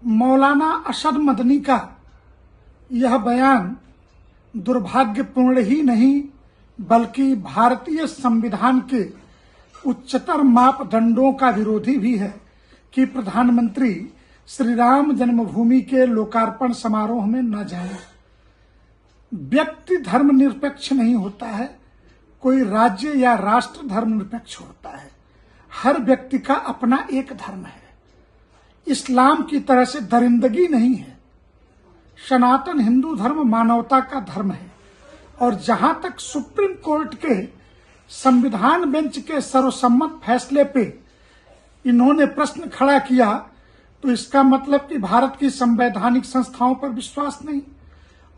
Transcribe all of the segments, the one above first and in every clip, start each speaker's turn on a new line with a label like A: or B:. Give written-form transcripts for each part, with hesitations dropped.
A: मौलाना अशद मदनी का यह बयान दुर्भाग्यपूर्ण ही नहीं बल्कि भारतीय संविधान के उच्चतर मापदंडों का विरोधी भी है कि प्रधानमंत्री श्री राम जन्मभूमि के लोकार्पण समारोह में न जाएं। व्यक्ति धर्मनिरपेक्ष नहीं होता है, कोई राज्य या राष्ट्र धर्मनिरपेक्ष होता है। हर व्यक्ति का अपना एक धर्म है। इस्लाम की तरह से दरिंदगी नहीं है। सनातन हिंदू धर्म मानवता का धर्म है और जहां तक सुप्रीम कोर्ट के संविधान बेंच के सर्वसम्मत फैसले पे इन्होंने प्रश्न खड़ा किया तो इसका मतलब कि भारत की संवैधानिक संस्थाओं पर विश्वास नहीं।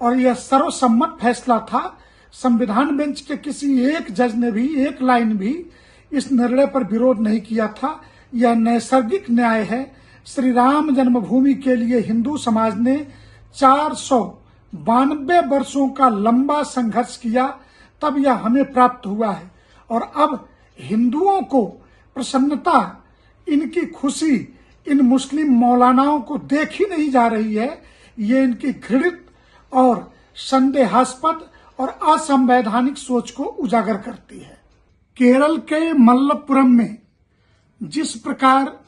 A: और यह सर्वसम्मत फैसला था। संविधान बेंच के किसी एक जज ने भी एक लाइन भी इस निर्णय पर विरोध नहीं किया था। यह नैसर्गिक न्याय है। श्री राम जन्मभूमि के लिए हिंदू समाज ने 492 वर्षों का लंबा संघर्ष किया, तब यह हमें प्राप्त हुआ है। और अब हिंदुओं को प्रसन्नता, इनकी खुशी इन मुस्लिम मौलानाओं को देखी नहीं जा रही है। ये इनकी घृणित और संदेहास्पद और असंवैधानिक सोच को उजागर करती है। केरल के मलप्पुरम में जिस प्रकार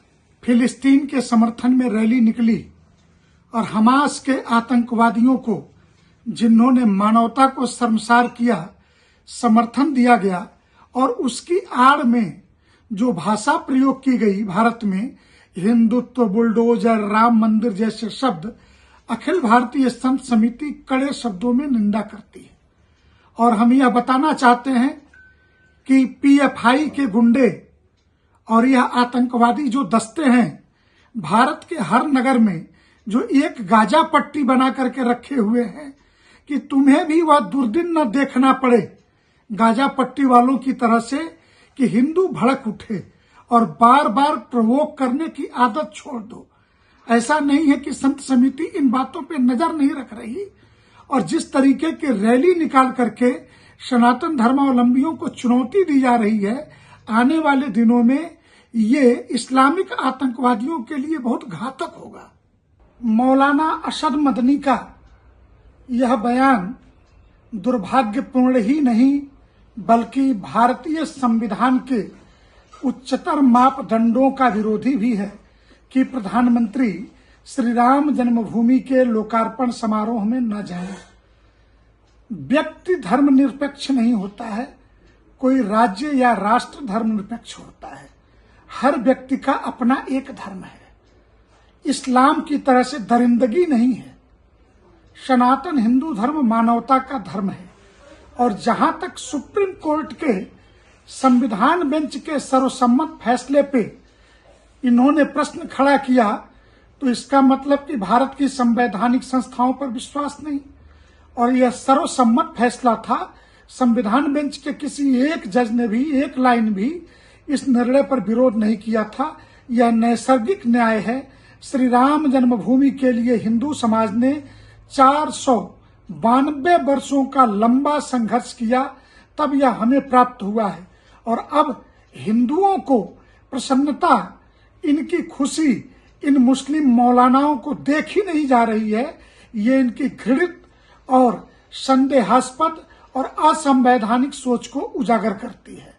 A: फिलिस्तीन के समर्थन में रैली निकली और हमास के आतंकवादियों को, जिन्होंने मानवता को शर्मसार किया, समर्थन दिया गया और उसकी आड़ में जो भाषा प्रयोग की गई भारत में, हिंदुत्व, बुलडोजर, राम मंदिर जैसे शब्द, अखिल भारतीय संत समिति कड़े शब्दों में निंदा करती है। और हम यह बताना चाहते हैं कि पीएफआई के गुंडे और यह आतंकवादी जो दस्ते हैं, भारत के हर नगर में जो एक गाजा पट्टी बना करके रखे हुए हैं कि तुम्हें भी वह दुर्दिन न देखना पड़े गाजा पट्टी वालों की तरह से कि हिंदू भड़क उठे और बार बार प्रवोक करने की आदत छोड़ दो। ऐसा नहीं है कि संत समिति इन बातों पे नजर नहीं रख रही। और जिस तरीके की रैली निकाल करके सनातन धर्मावलंबियों को चुनौती दी जा रही है, आने वाले दिनों में ये इस्लामिक आतंकवादियों के लिए बहुत घातक होगा। मौलाना अशद मदनी का यह बयान दुर्भाग्यपूर्ण ही नहीं बल्कि भारतीय संविधान के उच्चतर मापदंडों का विरोधी भी है कि प्रधानमंत्री श्री राम जन्मभूमि के लोकार्पण समारोह में न जाएं। व्यक्ति धर्मनिरपेक्ष नहीं होता है, कोई राज्य या राष्ट्र धर्मनिरपेक्ष होता है। हर व्यक्ति का अपना एक धर्म है। इस्लाम की तरह से दरिंदगी नहीं है। सनातन हिंदू धर्म मानवता का धर्म है और जहां तक सुप्रीम कोर्ट के संविधान बेंच के सर्वसम्मत फैसले पे इन्होंने प्रश्न खड़ा किया तो इसका मतलब कि भारत की संवैधानिक संस्थाओं पर विश्वास नहीं। और यह सर्वसम्मत फैसला था। संविधान बेंच के किसी एक जज ने भी एक लाइन भी इस निर्णय पर विरोध नहीं किया था। यह नैसर्गिक न्याय है। श्री राम जन्मभूमि के लिए हिंदू समाज ने 492 वर्षों का लंबा संघर्ष किया, तब यह हमें प्राप्त हुआ है। और अब हिंदुओं को प्रसन्नता, इनकी खुशी इन मुस्लिम मौलानाओं को देखी नहीं जा रही है। ये इनकी घृणित और संदेहास्पद और असंवैधानिक सोच को उजागर करती है।